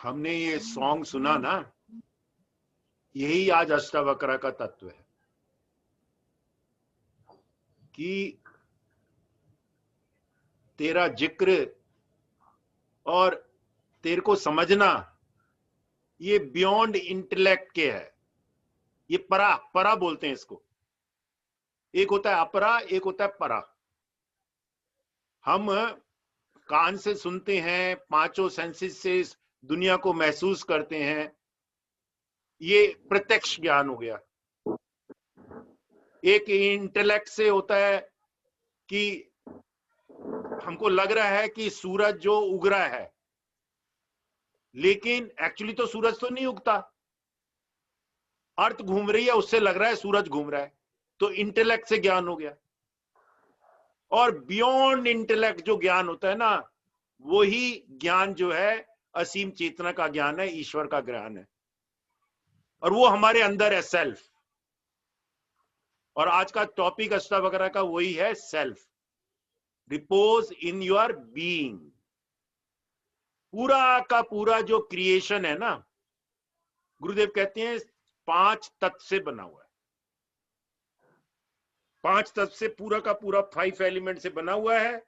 हमने ये सॉन्ग सुना ना, यही आज अष्टावक्र का तत्व है कि तेरा जिक्र और तेरे को समझना ये बियॉन्ड इंटेलेक्ट के है। ये परा परा बोलते हैं इसको। एक होता है अपरा, एक होता है परा। हम कान से सुनते हैं, पांचों सेंसेस से इस दुनिया को महसूस करते हैं, ये प्रत्यक्ष ज्ञान हो गया। एक इंटेलेक्ट से होता है कि हमको लग रहा है कि सूरज जो उग रहा है, लेकिन एक्चुअली तो सूरज तो नहीं उगता, अर्थ घूम रही है, उससे लग रहा है सूरज घूम रहा है, तो इंटेलेक्ट से ज्ञान हो गया। और बियॉन्ड इंटेलेक्ट जो ज्ञान होता है ना, वही ज्ञान जो है असीम चेतना का ज्ञान है, ईश्वर का ज्ञान है, और वो हमारे अंदर है, सेल्फ। और आज का टॉपिक अष्टावक्र का वही है, self, repose in your being. पूरा का पूरा जो क्रिएशन है ना, गुरुदेव कहते हैं 5 तत्व से बना हुआ है। 5 तत्व से पूरा का पूरा 5 एलिमेंट से बना हुआ है।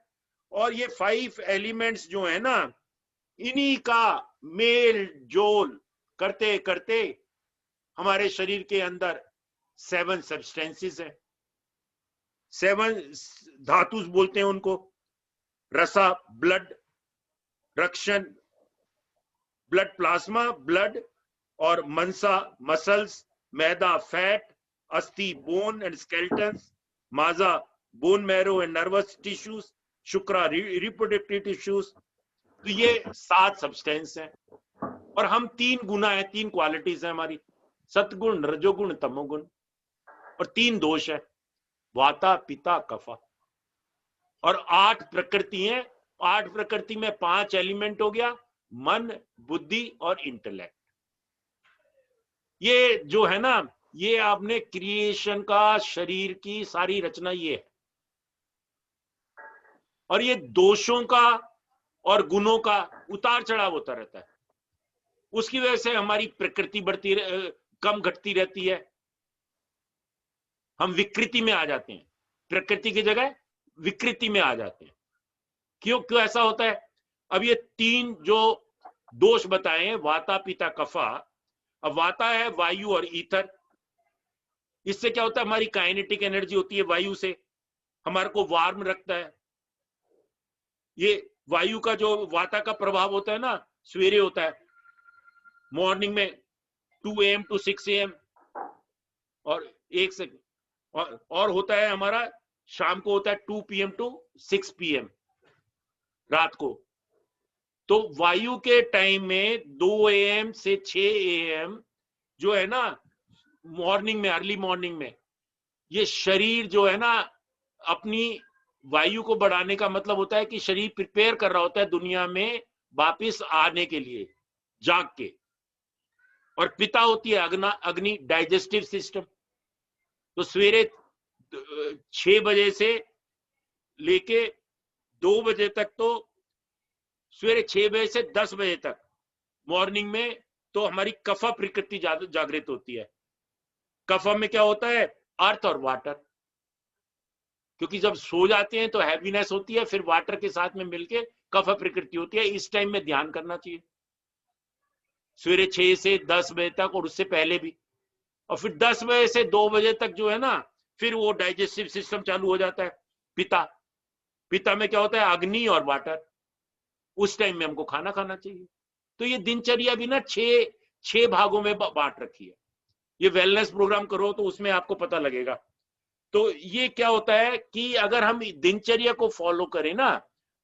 और ये 5 एलिमेंट्स जो है ना, इन्हीं का मेल जोल करते करते हमारे शरीर के अंदर 7 सब्सटेंसेस है। 7 धातु बोलते हैं उनको। रसा ब्लड, रक्षण ब्लड प्लाज्मा ब्लड, और मनसा मसल्स, मैदा फैट, अस्थि बोन एंड स्केलेटन्स, माजा bone marrow and nervous tissues, शुक्रा रिप्रोडक्टिव टिश्यूज। तो ये 7 सब्सटेंस हैं। और हम 3 गुना है, 3 क्वालिटीज है हमारी, सतगुण रजोगुण तमोगुण। और 3 दोष है, वाता पिता कफा। और 8 प्रकृति है। 8 प्रकृति में 5 एलिमेंट हो गया, मन बुद्धि और इंटेलेक्ट। ये जो है ना, ये आपने क्रिएशन का, शरीर की सारी रचना ये है। और ये दोषों का और गुणों का उतार चढ़ाव होता रहता है। उसकी वजह से हमारी प्रकृति बढ़ती कम घटती रहती है, हम विकृति में आ जाते हैं, प्रकृति की जगह विकृति में आ जाते हैं। क्यों क्यों ऐसा होता है? अब ये 3 जो दोष बताए हैं, वाता पिता कफा। अब वाता है वायु और ईथर। इससे क्या होता है, हमारी काइनेटिक एनर्जी होती है वायु से, हमारे को वार्म रखता है। ये वायु का जो वाता का प्रभाव होता है ना, सवेरे होता है मॉर्निंग में 2 AM टू 6 AM, और 1 से और होता है हमारा शाम को होता है 2 PM टू 6 PM रात को। तो वायु के टाइम में 2 AM से 6 AM जो है ना, मॉर्निंग में, अर्ली मॉर्निंग में, ये शरीर जो है ना, अपनी वायु को बढ़ाने का मतलब होता है कि शरीर प्रिपेयर कर रहा होता है दुनिया में वापिस आने के लिए, जाग के। और पिता होती है अग्नि, डाइजेस्टिव सिस्टम। तो सवेरे 6 बजे से लेके 2 बजे तक, तो सवेरे 6 बजे से 10 बजे तक मॉर्निंग में, तो हमारी कफा प्रकृति जागृत होती है। कफा में क्या होता है, अर्थ और वाटर। क्योंकि जब सो जाते हैं तो हैवीनेस होती है, फिर वाटर के साथ में मिलके कफा प्रकृति होती है। इस टाइम में ध्यान करना चाहिए, सवेरे 6 से 10 बजे तक, और उससे पहले भी। और फिर 10 बजे से 2 बजे तक जो है ना, फिर वो डाइजेस्टिव सिस्टम चालू हो जाता है। पिता पिता में क्या होता है, अग्नि और वाटर। उस टाइम में हमको खाना खाना चाहिए। तो ये दिनचर्या भी ना 6 भागों में बांट रखी है। ये वेलनेस प्रोग्राम करो तो उसमें आपको पता लगेगा। तो ये क्या होता है कि अगर हम दिनचर्या को फॉलो करें ना,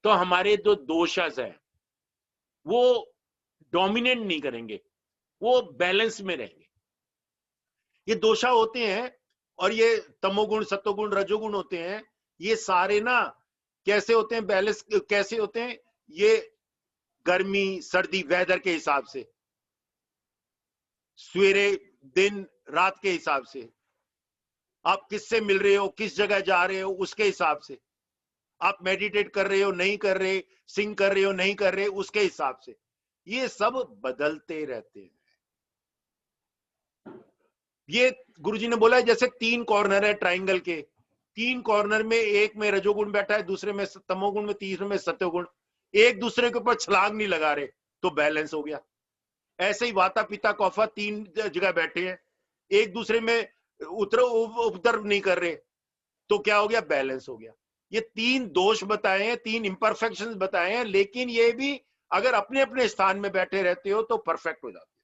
तो हमारे जो दोषास है वो डोमिनेट नहीं करेंगे, वो बैलेंस में रहेंगे। ये दोषा होते हैं, और ये तमोगुण सत्वगुण रजोगुण होते हैं। ये सारे ना कैसे होते हैं, बैलेंस कैसे होते हैं, ये गर्मी सर्दी वेदर के हिसाब से, सवेरे दिन रात के हिसाब से, आप किससे मिल रहे हो, किस जगह जा रहे हो, उसके हिसाब से, आप मेडिटेट कर रहे हो नहीं कर रहे, सिंग कर रहे हो नहीं कर रहे, उसके हिसाब से। ये सब बदलते रहते हैं। ये गुरुजी ने बोला है जैसे 3 कॉर्नर है ट्राइंगल के, 3 कॉर्नर में एक में रजोगुण बैठा है, दूसरे में तमोगुण, में तीसरे में सत्योगुण, एक दूसरे के ऊपर छलांग नहीं लगा रहे तो बैलेंस हो गया। ऐसे ही वाता पिता कौफा 3 जगह बैठे हैं, एक दूसरे में उपद्रव नहीं कर रहे तो क्या हो गया, बैलेंस हो गया। ये 3 दोष बताए हैं, 3 इंपरफेक्शंस बताए हैं, लेकिन ये भी अगर अपने अपने स्थान में बैठे रहते हो तो परफेक्ट हो जाते हैं,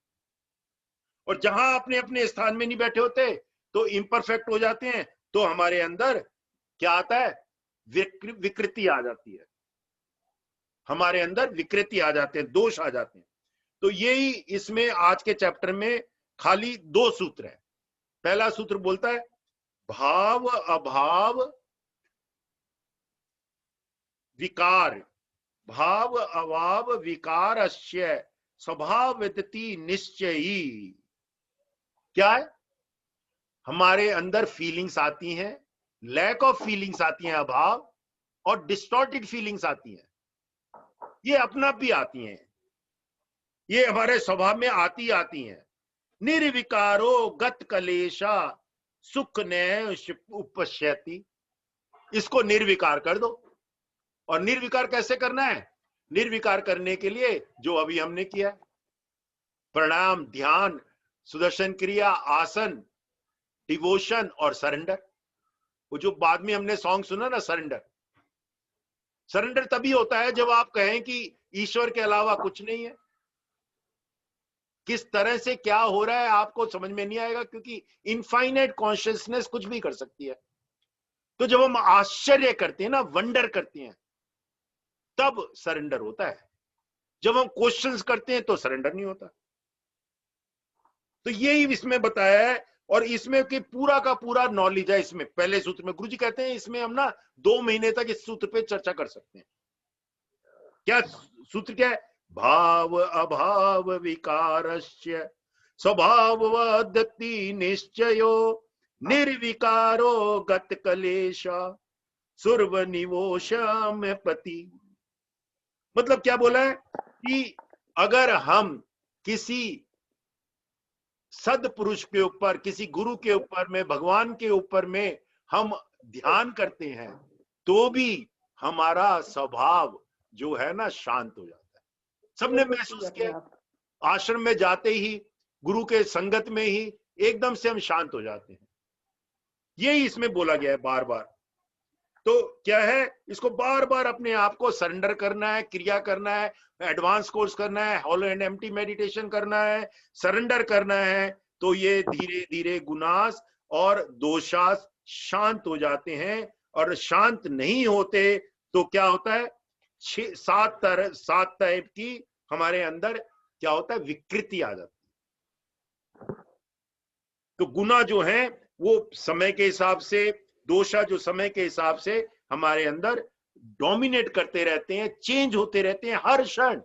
और जहां अपने अपने स्थान में नहीं बैठे होते तो इम्परफेक्ट हो जाते हैं। तो हमारे अंदर क्या आता है, विकृति आ जाती है, हमारे अंदर विकृति आ जाते हैं, दोष आ जाते हैं। तो यही इसमें आज के चैप्टर में खाली 2 सूत्र है। पहला सूत्र बोलता है भाव अभाव विकार, भाव अभाव विकारस्य स्वभावति निश्चयी। क्या है, हमारे अंदर फीलिंग्स आती हैं, लैक ऑफ फीलिंग्स आती हैं, अभाव, और डिस्टॉर्टेड फीलिंग्स आती हैं, ये अपना भी आती हैं, ये हमारे स्वभाव में आती हैं। निर्विकारो गत कलेशा सुख ने उपश्यति, इसको निर्विकार कर दो। और निर्विकार कैसे करना है, निर्विकार करने के लिए जो अभी हमने किया, प्रणाम, ध्यान, सुदर्शन क्रिया, आसन, डिवोशन और सरेंडर। वो जो बाद में हमने सॉन्ग सुना ना, सरेंडर, सरेंडर तभी होता है जब आप कहें कि ईश्वर के अलावा कुछ नहीं है। किस तरह से क्या हो रहा है आपको समझ में नहीं आएगा, क्योंकि इनफाइनाइट कॉन्शियसनेस कुछ भी कर सकती है। तो जब हम आश्चर्य करते हैं ना, वंडर करते हैं, तब सरेंडर होता है। जब हम क्वेश्चंस करते हैं तो सरेंडर नहीं होता। तो यही इसमें बताया है, और इसमें कि पूरा का पूरा नॉलेज है इसमें। पहले सूत्र में गुरुजी कहते हैं इसमें हम ना 2 महीने तक इस सूत्र पे चर्चा कर सकते हैं। क्या सूत्र क्या है, भाव अभाव विकारस्य स्वभाववदति निश्चयो निर्विकारो गत कलेशा सुर्व निवोशम पति। मतलब क्या बोला है कि अगर हम किसी सदपुरुष के ऊपर, किसी गुरु के ऊपर में, भगवान के ऊपर में हम ध्यान करते हैं तो भी हमारा स्वभाव जो है ना शांत हो जाता है। सबने महसूस किया, आश्रम में जाते ही, गुरु के संगत में ही एकदम से हम शांत हो जाते हैं। यही इसमें बोला गया है बार बार। तो क्या है, इसको बार बार अपने आप को सरेंडर करना है, क्रिया करना है, एडवांस कोर्स करना है, हॉलो एंड एम्प्टी मेडिटेशन करना है, सरेंडर करना है, तो ये धीरे धीरे गुनास और दोषास शांत हो जाते हैं। और शांत नहीं होते तो क्या होता है, 7 टाइप की हमारे अंदर क्या होता है, विकृति आ जाती है। तो गुना जो है वो समय के हिसाब से, दोषा जो समय के हिसाब से हमारे अंदर डोमिनेट करते रहते हैं, चेंज होते रहते हैं हर क्षण।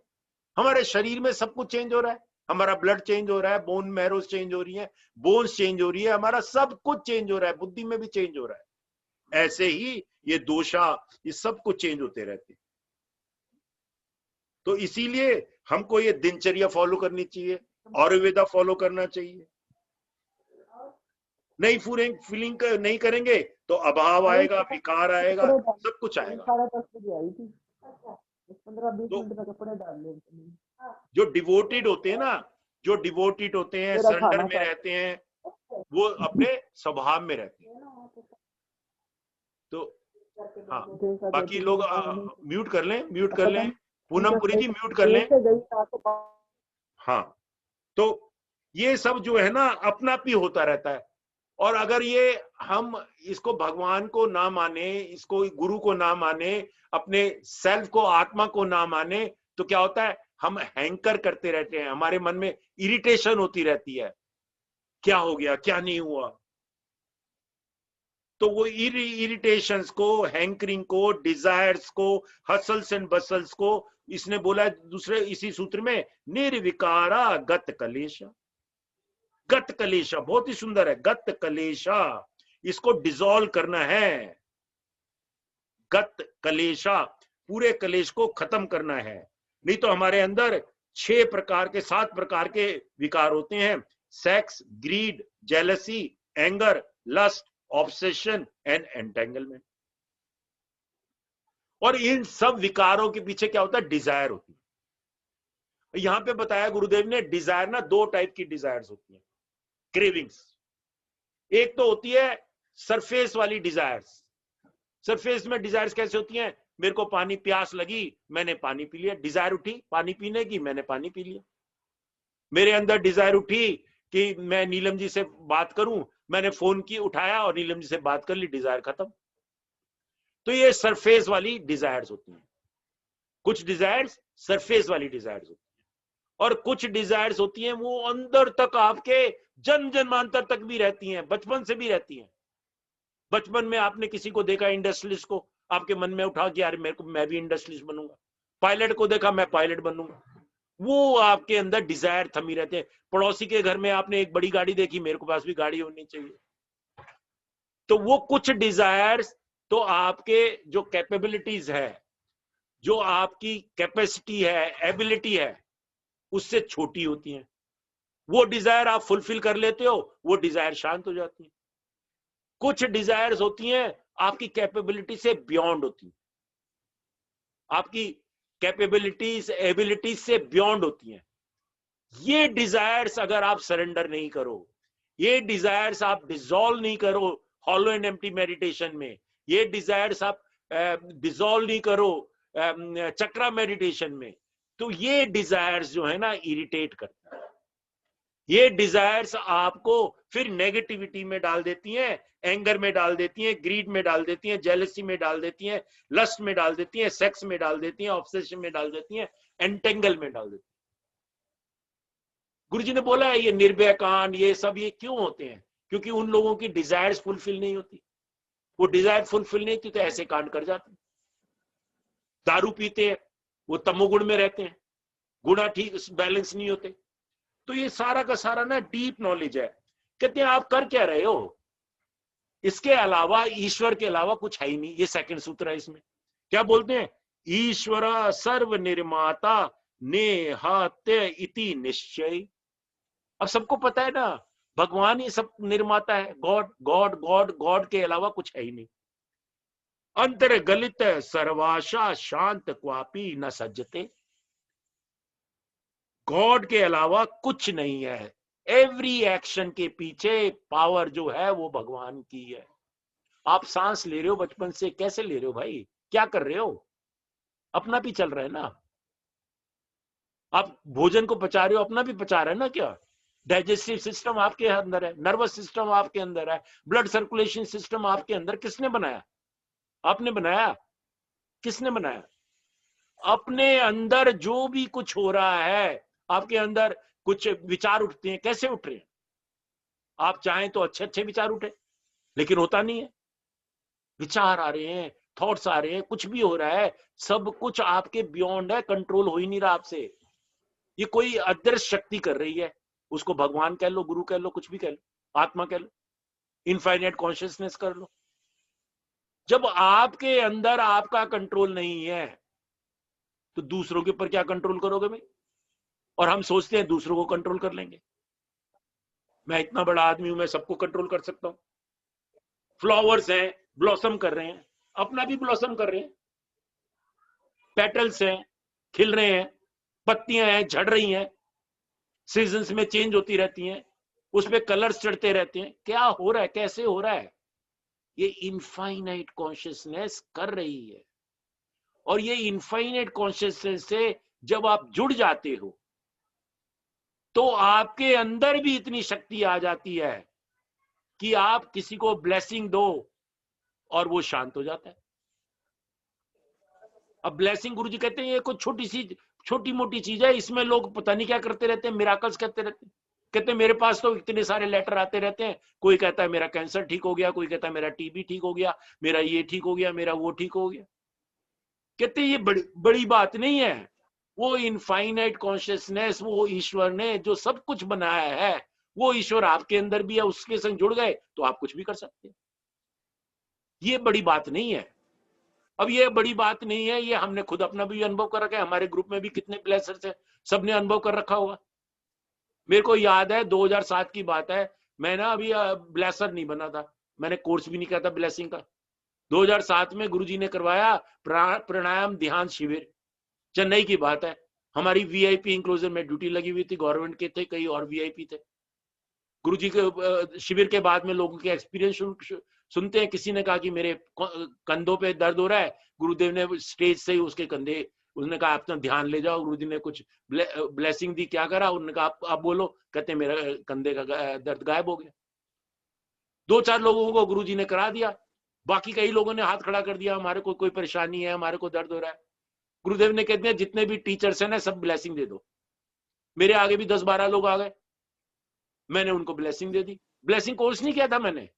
हमारे शरीर में सब कुछ चेंज हो रहा है, हमारा ब्लड चेंज हो रहा है, बोन मैरोस चेंज हो रही है, बोन्स चेंज हो रही है, हमारा सब कुछ चेंज हो रहा है, बुद्धि में भी चेंज हो रहा है। ऐसे ही ये दोषा, ये सब कुछ चेंज होते रहते हैं। तो इसीलिए हमको ये दिनचर्या फॉलो करनी चाहिए, आयुर्वेदा फॉलो करना चाहिए। नहीं फीलिंग नहीं करेंगे तो अभाव आएगा, विकार आएगा, सब कुछ आएगा। 10:30 बजे आई थी, 15-20 मिनट में कपड़े डाल ले। जो डिवोटेड होते हैं ना, जो डिवोटेड होते हैं, सरेंडर में रहते हैं, वो अपने स्वभाव में रहते हैं। तो हाँ, बाकी लोग म्यूट कर लें, म्यूट कर लें, पूनमपुरी जी म्यूट कर लें। हाँ, तो ये सब जो है ना अपना भी होता रहता है। और अगर ये हम इसको भगवान को ना माने, इसको गुरु को ना माने, अपने सेल्फ को, आत्मा को ना माने, तो क्या होता है, हम हैंकर करते रहते हैं, हमारे मन में इरिटेशन होती रहती है, क्या हो गया, क्या नहीं हुआ। तो वो इरिटेशंस को, हैंकरिंग को, डिजायर्स को, हसल्स एंड बसल्स को इसने बोला है दूसरे इसी सूत्र में, निर्विकारा गत कलेशा। गत कलेशा बहुत ही सुंदर है, गत कलेशा, इसको डिसॉल्व करना है। गत कलेशा, पूरे कलेश को खत्म करना है, नहीं तो हमारे अंदर 7 प्रकार के विकार होते हैं: sex, greed, jealousy, anger, lust, obsession and entanglement. और इन सब विकारों के पीछे क्या होता है? डिजायर होती है। यहां पे बताया गुरुदेव ने, डिजायर ना 2 टाइप की डिजायर्स होती हैं, क्रेविंग्स। एक तो होती है सरफेस वाली डिजायर्स। सरफेस में डिजायर्स कैसे होती हैं? मेरे को पानी प्यास लगी, मैंने पानी पी लिया, डिजायर उठी पानी पीने की, मैंने पानी पी लिया। मेरे अंदर डिजायर उठी कि मैं नीलम जी से बात करूं, मैंने फोन की उठाया और नीलम जी से बात कर ली, डिजायर खत्म। तो ये सरफेस वाली डिजायर्स होती हैं। कुछ डिजायर्स सरफेस वाली डिजायर्स होती हैं, और कुछ डिजायर्स होती हैं वो अंदर तक आपके जन्म जन्मांतर तक भी रहती हैं, बचपन से भी रहती हैं। बचपन में आपने किसी को देखा इंडस्ट्रियलिस्ट को, आपके मन में उठा कि यार मेरे को, मैं भी इंडस्ट्रियलिस्ट बनूंगा। पायलट को देखा, मैं पायलट बनूंगा। वो आपके अंदर डिजायर थमी रहते हैं। पड़ोसी के घर में आपने एक बड़ी गाड़ी देखी, मेरे को पास भी गाड़ी होनी चाहिए। तो वो कुछ डिजायर्स तो आपके जो कैपेबिलिटीज है, जो आपकी कैपेसिटी है, एबिलिटी है, उससे छोटी होती हैं। वो डिजायर आप फुलफिल कर लेते हो, वो डिजायर शांत हो जाती है। कुछ डिजायर्स होती हैं आपकी कैपेबिलिटी से बियॉन्ड होती हैं, आपकी कैपेबिलिटीज, एबिलिटीज से बियॉन्ड होती हैं। ये डिजायर्स अगर आप सरेंडर नहीं करो, ये डिजायर्स आप डिसॉल्व नहीं करो हॉलो एंड एम्प्टी मेडिटेशन में, ये डिजायर्स आप डिसॉल्व नहीं करो चक्रा मेडिटेशन में, तो ये डिजायर्स जो है ना इरिटेट करता है। ये डिजायर्स आपको फिर नेगेटिविटी में डाल देती हैं, एंगर में डाल देती हैं, ग्रीड में डाल देती हैं, जेलसी में डाल देती हैं, लस्ट में डाल देती हैं, सेक्स में डाल देती हैं, ऑब्सेशन में डाल देती हैं, एंटेंगल में डाल देती हैं। गुरुजी ने बोला है ये निर्भय कांड, ये सब ये क्यों होते हैं? क्योंकि उन लोगों की डिजायर्स फुलफिल नहीं होती। वो डिजायर फुलफिल नहीं होती तो ऐसे कांड कर जाते हैं। दारू पीते हैं, वो तमोगुण में रहते हैं, गुणा ठीक बैलेंस नहीं होते। तो ये सारा का सारा ना डीप नॉलेज है। कहते हैं आप कर क्या रहे हो? इसके अलावा, ईश्वर के अलावा कुछ है ही नहीं। ये सेकंड सूत्र है इसमें। क्या बोलते हैं? ईश्वर सर्व निर्माता नेहात्य इति निश्चय। अब सबको पता है ना, भगवान ही सब निर्माता है। गॉड गॉड गॉड गॉड के अलावा कुछ है ही नहीं। अंतर गलित सर्वाशा शांत क्वापी न सज्जते। गॉड के अलावा कुछ नहीं है। एवरी एक्शन के पीछे पावर जो है वो भगवान की है। आप सांस ले रहे हो बचपन से, कैसे ले रहे हो भाई? क्या कर रहे हो? अपना भी चल रहा है ना। आप भोजन को पचा रहे हो, अपना भी पचा रहे है ना। क्या डाइजेस्टिव सिस्टम आपके अंदर है, नर्वस सिस्टम आपके अंदर है, ब्लड सर्कुलेशन सिस्टम आपके अंदर। किसने बनाया? आपने बनाया? किसने बनाया? अपने अंदर जो भी कुछ हो रहा है, आपके अंदर कुछ विचार उठते हैं, कैसे उठ रहे हैं? आप चाहें तो अच्छे अच्छे विचार उठे, लेकिन होता नहीं है। विचार आ रहे हैं, थॉट्स आ रहे हैं, कुछ भी हो रहा है, सब कुछ आपके बियॉन्ड है, कंट्रोल हो ही नहीं रहा आपसे। ये कोई अदृश्य शक्ति कर रही है। उसको भगवान कह लो, गुरु कह लो, कुछ भी कह लो, आत्मा कह लो, इनफाइनाइट कॉन्शियसनेस कर लो। जब आपके अंदर आपका कंट्रोल नहीं है तो दूसरों के ऊपर क्या कंट्रोल करोगे भाई? और हम सोचते हैं दूसरों को कंट्रोल कर लेंगे। मैं इतना बड़ा आदमी हूं, मैं सबको कंट्रोल कर सकता हूं। फ्लावर्स हैं, ब्लॉसम कर रहे हैं, अपना भी ब्लॉसम कर रहे हैं। पेटल्स हैं, खिल रहे हैं, पत्तियां हैं, झड़ रही हैं, सीजन्स में चेंज होती रहती हैं, उसमें कलर्स चढ़ते रहते हैं। क्या हो रहा है? कैसे हो रहा है? ये इनफाइनाइट कॉन्शियसनेस कर रही है। और ये इनफाइनाइट कॉन्शियसनेस से जब आप जुड़ जाते हो तो आपके अंदर भी इतनी शक्ति आ जाती है कि आप किसी को ब्लेसिंग दो और वो शांत हो जाता है। अब ब्लेसिंग, गुरुजी कहते हैं ये कुछ छोटी मोटी चीज है, इसमें लोग पता नहीं क्या करते रहते हैं, मिराकल्स करते रहते हैं। कहते हैं मेरे पास तो इतने सारे लेटर आते रहते हैं, कोई कहता है मेरा कैंसर ठीक हो गया, कोई कहता है मेरा टीबी ठीक हो गया, मेरा ये ठीक हो गया, मेरा वो ठीक हो गया। कहते हैं ये बड़ी बात नहीं है। वो इनफाइनाइट कॉन्शियसनेस, वो ईश्वर ने जो सब कुछ बनाया है, वो ईश्वर आपके अंदर भी है, उसके संग जुड़ गए तो आप कुछ भी कर सकते हैं। ये बड़ी बात नहीं है। अब ये बड़ी बात नहीं है, ये हमने खुद अपना भी अनुभव कर रखा है। हमारे ग्रुप में भी कितने ब्लेसर्स हैं सबने अनुभव कर रखा होगा। मेरे को याद है 2007 की बात है, मैं ना अभी ब्लेसर नहीं बना था, मैंने कोर्स भी नहीं किया था ब्लेसिंग का। 2007 में गुरुजी ने करवाया प्राणायाम ध्यान शिविर, चेन्नई की बात है। हमारी वीआईपी इंक्लोजर में ड्यूटी लगी हुई थी, गवर्नमेंट के थे, कई और वीआईपी थे। गुरुजी के शिविर के बाद में लोगों के एक्सपीरियंस सुनते हैं। किसी ने कहा कि मेरे कंधों पे दर्द हो रहा है, गुरुदेव ने स्टेज से ही उसके कंधे, उसने कहा अपना ध्यान ले जाओ। गुरुजी ने कुछ ब्लेसिंग दी, क्या करा, उन्होंने कहा आप बोलो, कहते मेरा कंधे का दर्द गायब हो गया। 2-4 लोगों को गुरुजी ने करा दिया, बाकी कई लोगों ने हाथ खड़ा कर दिया, हमारे को कोई परेशानी है, हमारे को दर्द हो रहा है। गुरुदेव ने कह दिया जितने भी टीचर्स हैं ना, सब ब्लेसिंग दे दो। मेरे आगे भी 10-12 लोग आ गए, मैंने उनको ब्लेसिंग दे दी। ब्लेसिंग कोर्स नहीं किया था मैंने,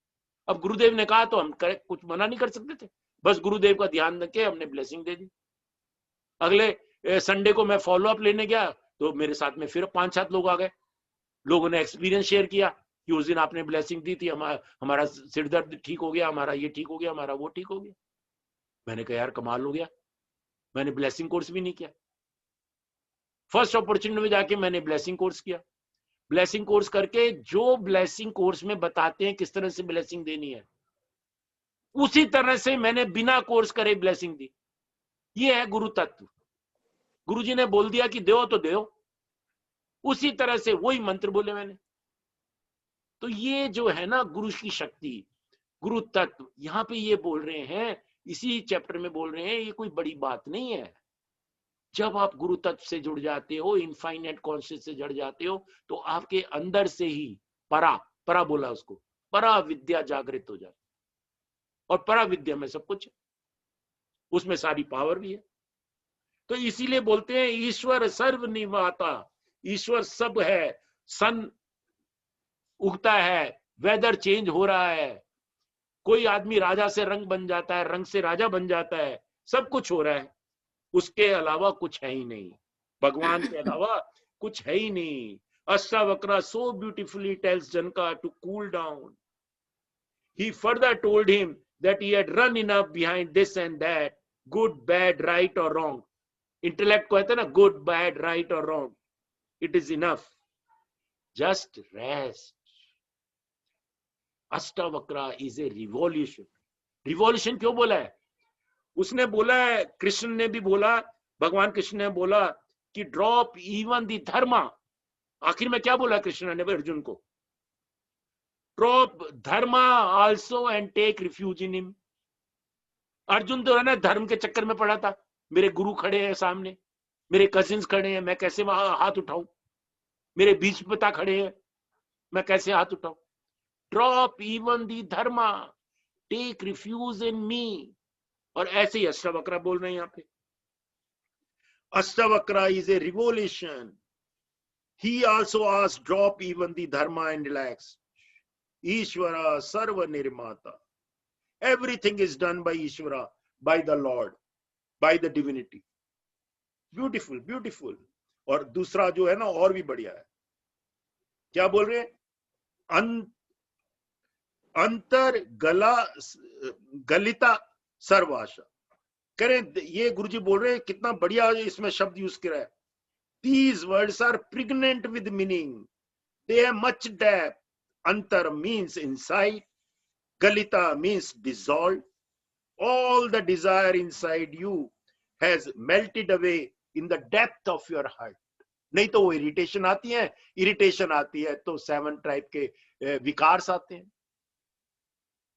अब गुरुदेव ने कहा तो हम कुछ मना नहीं कर सकते थे, बस गुरुदेव का ध्यान रखे हमने ब्लेसिंग दे दी। अगले संडे को मैं फॉलो अप लेने गया तो मेरे साथ में फिर 5-7 लोग आ गए। लोगों ने एक्सपीरियंस शेयर किया कि उस दिन आपने ब्लेसिंग दी थी, हमारा सिर दर्द ठीक हो गया, हमारा ये ठीक हो गया, हमारा वो ठीक हो गया। मैंने कहा यार कमाल हो गया, मैंने ब्लेसिंग कोर्स भी नहीं किया। फर्स्ट अपॉर्चुनिटी में जाके मैंने ब्लेसिंग कोर्स किया। ब्लेसिंग कोर्स करके जो ब्लेसिंग कोर्स में बताते हैं किस तरह से ब्लेसिंग देनी है, उसी तरह से मैंने बिना कोर्स करे ब्लेसिंग दी। ये है गुरु तत्व। गुरुजी ने बोल दिया कि दो तो दो, उसी तरह से वही मंत्र बोले मैंने। तो ये जो है ना गुरु की शक्ति, गुरु तत्व, यहां पे ये बोल रहे हैं, इसी चैप्टर में बोल रहे हैं, ये कोई बड़ी बात नहीं है। जब आप गुरु तत्व से जुड़ जाते हो, इनफाइनाइट कॉन्शियस से जुड़ जाते हो, तो आपके अंदर से ही परा बोला उसको, परा विद्या जागृत हो जाती। और परा विद्या में सब कुछ है, उसमें सारी पावर भी है। तो इसीलिए बोलते हैं ईश्वर सर्व निवाता, ईश्वर सब है। सन उगता है, वेदर चेंज हो रहा है, कोई आदमी राजा से रंग बन जाता है, रंग से राजा बन जाता है, सब कुछ हो रहा है। उसके अलावा कुछ है ही नहीं, भगवान के अलावा कुछ है ही नहीं। Ashtavakra so beautifully tells Janaka to cool down. He further told him that he had run enough behind this and that, good, bad, right or wrong. Intellect कहते हैं ना, good, bad, right or wrong. It is enough. Just rest. Ashtavakra is a revolution. Revolution क्यों बोला है? उसने बोला है, कृष्ण ने भी बोला, भगवान कृष्ण ने बोला कि ड्रॉप इवन द धर्मा। आखिर में क्या बोला कृष्ण ने अर्जुन को? Drop dharma also and take refuge in him. Arjun तो है ना धर्म के चक्कर में पड़ा था, मेरे गुरु खड़े हैं सामने, मेरे कजिन्स खड़े हैं, मैं कैसे वहां हाथ उठाऊं, मेरे बीच पिता खड़े हैं, मैं कैसे हाथ उठाऊं। Drop even the dharma, take refuge in me. और ऐसे ही अष्टावक्र बोल रहे हैं यहां पे। Ashtavakra is a revolution. He also asked drop even the dharma and relax. ईश्वरा सर्व निर्माता, everything is done by Ishwara, by the lord, by the divinity. Beautiful beautiful. और दूसरा जो है ना और भी बढ़िया है, क्या बोल रहे हैं? अंतर गलिता सर्वाशा। करें ये गुरुजी बोल रहे हैं, कितना बढ़िया इसमें शब्द यूज किया है। These words are pregnant with meaning. They have much depth. Antar means inside. Galita means dissolved. All the desire inside you has melted away in the depth of your heart. नहीं तो वो irritation आती है, irritation आती है तो 7 type के विकार आते हैं।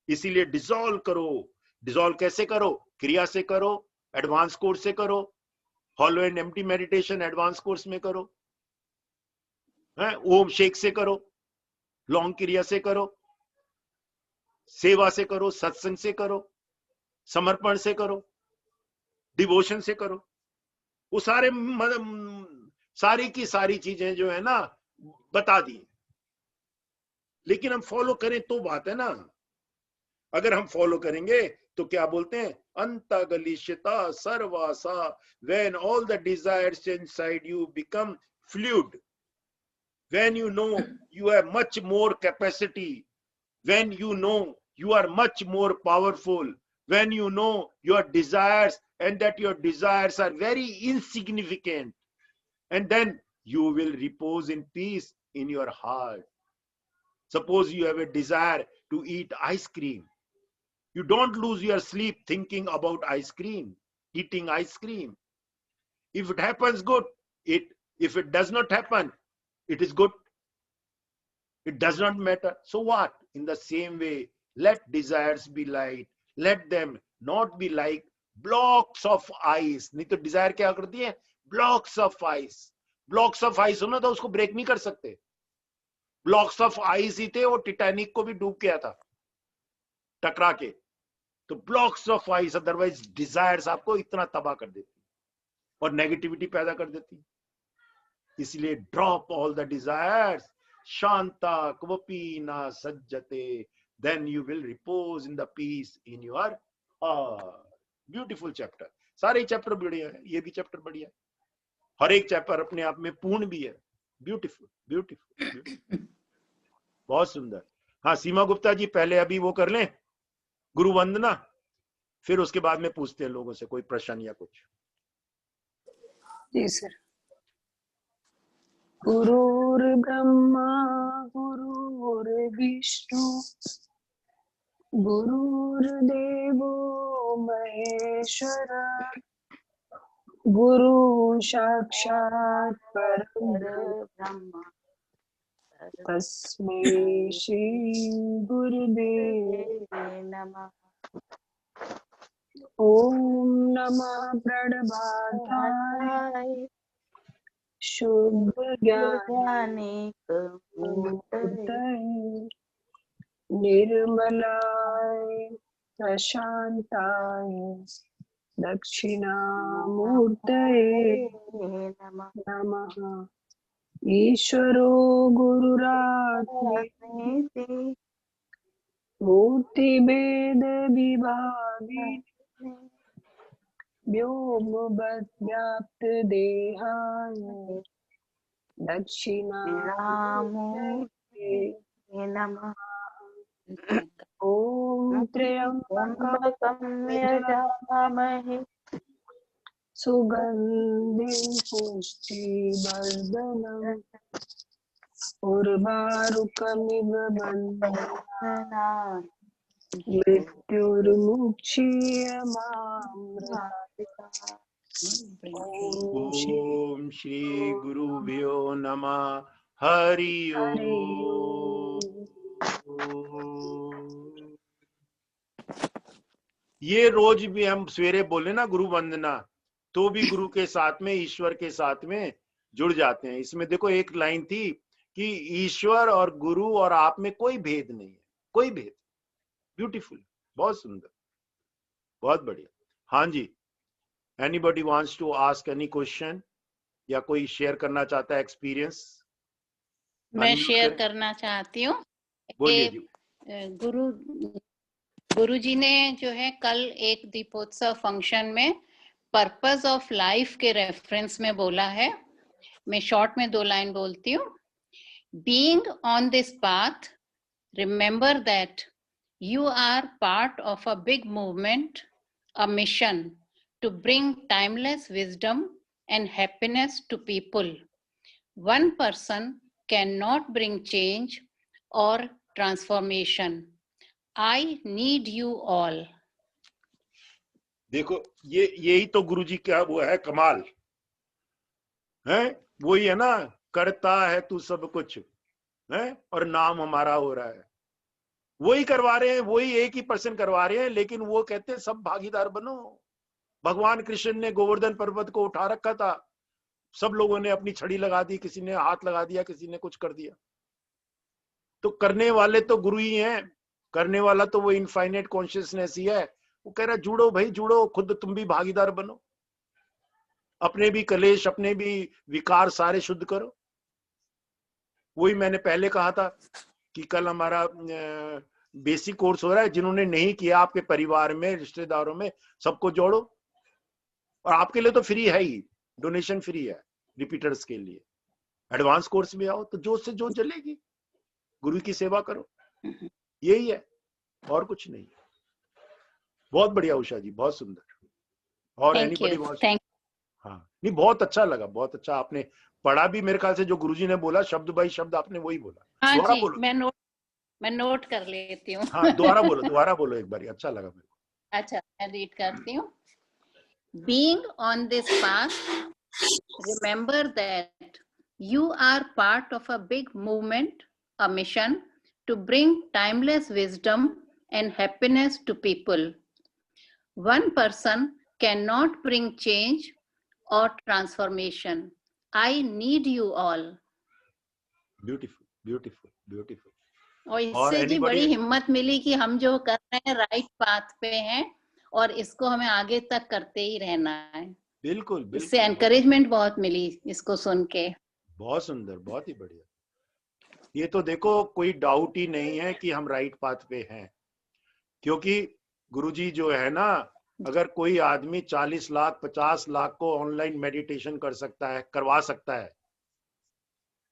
इसीलिए डिसॉल्व करो। डिसॉल्व कैसे करो? क्रिया से करो, एडवांस कोर्स से करो, hollow and empty meditation advance course में करो, ओम शेक से करो, लॉन्ग क्रिया से करो, सेवा से करो, सत्संग से करो, समर्पण से करो, डिवोशन से करो। वो सारी की सारी चीजें जो है ना बता दी, लेकिन हम फॉलो करें तो बात है ना। अगर हम फॉलो करेंगे तो क्या बोलते हैं? अंतगलिश्यता सर्वासा, when all the desires inside you become fluid, when you know you have much more capacity, when you know you are much more powerful, when you know your desires and that your desires are very insignificant and then you will repose in peace in your heart. Suppose you have a desire to eat ice cream. You don't lose your sleep thinking about ice cream, eating ice cream. If it happens, good. If it does not happen, it is good. It does not matter. So what? In the same way, let desires be light. Let them not be like blocks of ice. नहीं तो desire क्या करती है? Blocks of ice. Blocks of ice हो ना तो उसको break नहीं कर सकते. Blocks of ice ही थे, वो टिटैनिक को भी डूब गया था टकरा के. तो blocks of ice, otherwise desires आपको इतना तबाह कर देती और नेगेटिविटी पैदा कर देती. इसलिए drop all the desires. Shanta kvapina sajjate, then you will repose in the peace in your heart. Beautiful chapter. सारे चैप्टर बढ़िया है, ये भी चैप्टर बढ़िया है. हर एक चैप्टर अपने आप में पूर्ण भी है. ब्यूटीफुल ब्यूटीफुल ब्यूटीफुल, बहुत सुंदर. हाँ सीमा गुप्ता जी, पहले अभी वो कर लें गुरु वंदना, फिर उसके बाद में पूछते हैं लोगों से कोई प्रश्न या कुछ. जी सर. गुरुर्ब्रह्मा गुरुर्विष्णु गुरुर्देवो महेश्वर गुरु साक्षात् परब्रह्म तस्मै श्री गुरुवे नमः. ओम नमः प्रणवाय शुभ ज्ञानिकमूर्तये निर्मलाय प्रशांताय दक्षिणामूर्तये नमः. ईश्वरो गुरुरात्मेति मूर्तिभेद विभागिने व्योमवद्व्याप्त देहाय दक्षिणामूर्तये नमः. ओम त्र्यंबकं यजामहे सुगंधिं पुष्टिवर्धनम् उर्वारुकमिव बन्धनान् मृत्युर्मुक्षीयमामृतात्. ओम श्री गुरुभ्यो नमः. हरि ओम. ये रोज भी हम सवेरे बोले ना गुरु वंदना, तो भी गुरु के साथ में ईश्वर के साथ में जुड़ जाते हैं. इसमें देखो एक लाइन थी कि ईश्वर और गुरु और आप में कोई भेद नहीं है, कोई भेद. ब्यूटीफुल, बहुत सुंदर, बहुत बढ़िया. हाँ जी, anybody wants to ask any question या कोई शेयर करना चाहता है एक्सपीरियंस? मैं शेयर करना चाहती हूँ. बोलिए जी. गुरु जी ने जो है कल एक दीपोत्सव फंक्शन में पर्पस ऑफ लाइफ के रेफरेंस में बोला है. मैं शॉर्ट में 2 लाइन बोलती हूँ. Being on this path, remember that you are part of a big movement, a mission to bring timeless wisdom and happiness to people. One person cannot bring change or transformation. I need you all. देखो ये यही तो गुरुजी क्या वो है कमाल है. वही है ना, करता है तू सब कुछ है और नाम हमारा हो रहा है. वही करवा रहे हैं, वही एक ही पर्सन करवा रहे हैं, लेकिन वो कहते हैं सब भागीदार बनो. भगवान कृष्ण ने गोवर्धन पर्वत को उठा रखा था, सब लोगों ने अपनी छड़ी लगा दी, किसी ने हाथ लगा दिया, किसी ने कुछ कर दिया. तो करने वाले तो गुरु ही हैं. करने वाला तो वो इनफाइनाइट कॉन्शियसनेस ही है. वो कह रहा जुड़ो भाई जुड़ो, खुद तुम भी भागीदार बनो, अपने भी कलेश अपने भी विकार सारे शुद्ध करो. वही मैंने पहले कहा था कि कल हमारा बेसिक कोर्स हो रहा है. जिन्होंने नहीं किया आपके परिवार में रिश्तेदारों में सबको जोड़ो. और आपके लिए तो फ्री है ही, डोनेशन फ्री है रिपीटर्स के लिए. एडवांस कोर्स में आओ तो जो से जो चलेगी, गुरु की सेवा करो, यही है और कुछ नहीं है. बहुत बढ़िया उषा जी, बहुत सुंदर. और एनीबॉडी वांट्स? हाँ नहीं, बहुत अच्छा लगा, बहुत अच्छा आपने पढ़ा भी। मेरे ख्याल से जो गुरुजी ने बोला शब्द बाई शब्द आपने वही बोला। हाँ दोबारा जी, बोलो। मैं नोट कर लेती हूँ। हाँ दोबारा बोलो एक बार, अच्छा लगा मेरे को। अच्छा, मैं रीड करती हूँ। Being on this path, remember that you are part of a big movement, a mission to bring timeless wisdom and happiness to people. One person cannot bring change or transformation. I need you all. Beautiful beautiful beautiful. और और इससे जी anybody? बड़ी हिम्मत मिली कि हम जो कर रहे हैं राइट पाथ पे हैं और इसको हमें आगे तक करते ही रहना है। बिल्कुल बिल्कुल। इससे एनकरेजमेंट बहुत मिली इसको सुन के। बहुत सुंदर, बहुत ही बढ़िया। ये तो देखो कोई डाउट ही नहीं है कि हम राइट पाथ पे हैं, क्योंकि गुरुजी जो है ना, अगर कोई आदमी 40 लाख 50 लाख को ऑनलाइन मेडिटेशन कर सकता है, करवा सकता है,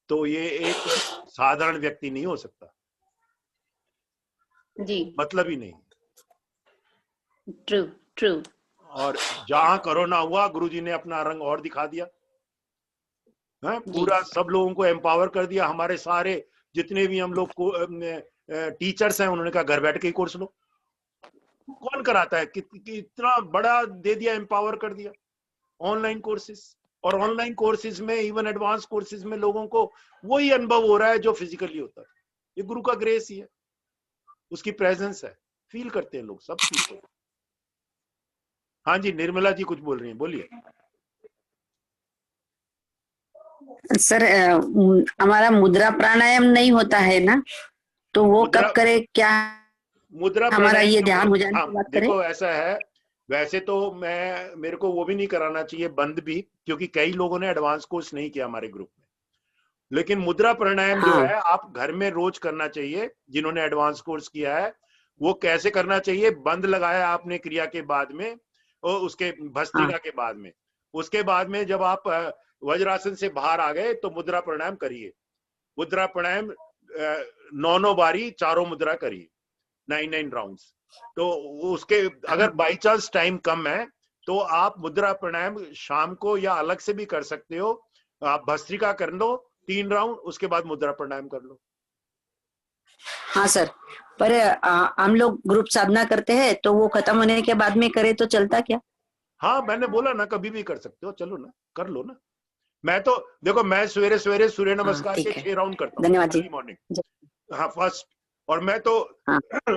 तो ये एक साधारण व्यक्ति नहीं हो सकता जी, मतलब ही नहीं। True true. और जहां कोरोना हुआ गुरुजी ने अपना रंग और दिखा दिया है, पूरा सब लोगों को एम्पावर कर दिया। हमारे सारे जितने भी हम लोग टीचर्स हैं, उन्होंने कहा घर बैठ के ही कोर्स लो। कौन कराता है? इतना बड़ा दे दिया, एम्पावर कर दिया ऑनलाइन कोर्सेज। और ऑनलाइन कोर्सेज में, इवन एडवांस कोर्सेज में लोगों को वही अनुभव हो रहा है जो फिजिकली होता है। ये गुरु का ग्रेस ही है, उसकी प्रेजेंस है, फील करते हैं लोग, सब फील करते हैं। हाँ जी, निर्मला जी कुछ बोल रही हैं, बोलिए। सर हमारा मुद्रा प्राणायाम नहीं होता है ना, तो वो कब करे? क्या मुद्रा हमारा ये प्राणायाम ध्यान हो जाने हाँ, के बाद करे? देखो ऐसा है, वैसे तो मेरे को वो भी नहीं कराना चाहिए बंद भी, क्योंकि कई लोगों ने एडवांस कोर्स नहीं किया हमारे ग्रुप में। लेकिन मुद्रा प्राणायाम जो है आप घर में रोज करना चाहिए। जिन्होंने एडवांस कोर्स किया है वो कैसे करना चाहिए? बंद लगाया आपने क्रिया के बाद में और उसके भस्त्रिका के बाद में, उसके बाद में जब आप वज्रासन से बाहर आ गए तो मुद्रा प्राणायाम करिए। मुद्रा प्राणायाम 9 बारी चारों मुद्रा करिए, 9 राउंड्स। तो उसके अगर बाई चांस टाइम कम है तो आप मुद्रा प्राणायाम शाम को या अलग से भी कर सकते हो। आप भस्त्रिका कर लो 3 राउंड, उसके बाद मुद्रा प्राणायाम कर लो। हाँ सर, पर हम लोग ग्रुप साधना करते हैं तो वो खत्म होने के बाद में करे तो चलता क्या? हाँ मैंने बोला ना, कभी भी कर सकते हो, चलो ना, कर लो ना। मैं तो देखो, मैं सवेरे सवेरे सूर्य नमस्कार के 6 राउंड करता हूँ धन्यवाद जी। Early morning. हाँ फर्स्ट। और मैं तो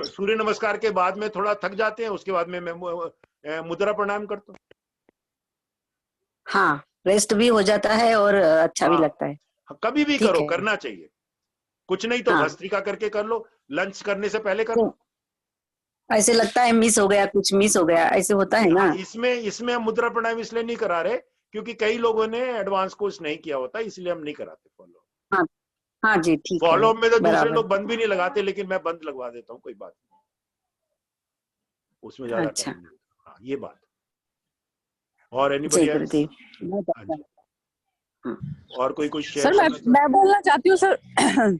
सूर्य नमस्कार के बाद में थोड़ा थक जाते हैं, उसके बाद में मैं मुद्रा प्राणायाम करता हूँ। हाँ, रेस्ट भी हो जाता है और अच्छा भी लगता है। कभी भी करो, करना चाहिए। कुछ नहीं तो भस्त्रिका करके कर लो, लंच करने से पहले कर लो। ऐसे लगता है मिस हो गया, कुछ मिस हो गया, ऐसे होता है ना। इसमें हम मुद्रा प्राणायाम इसलिए नहीं करा रहे क्योंकि कई लोगों ने एडवांस कोर्स नहीं किया होता, इसलिए हम नहीं कराते फॉलो। हाँ हाँ जी, ठीक है। फॉलो में तो दूसरे लोग बंद भी नहीं लगाते, लेकिन मैं बंद लगवा देता हूँ, कोई बात नहीं, उसमें ज्यादा टाइम नहीं। हाँ ये बात। और एनीबॉडी एल्स? और कोई शेयर? सर मैं बोलना चाहती हूँ सर।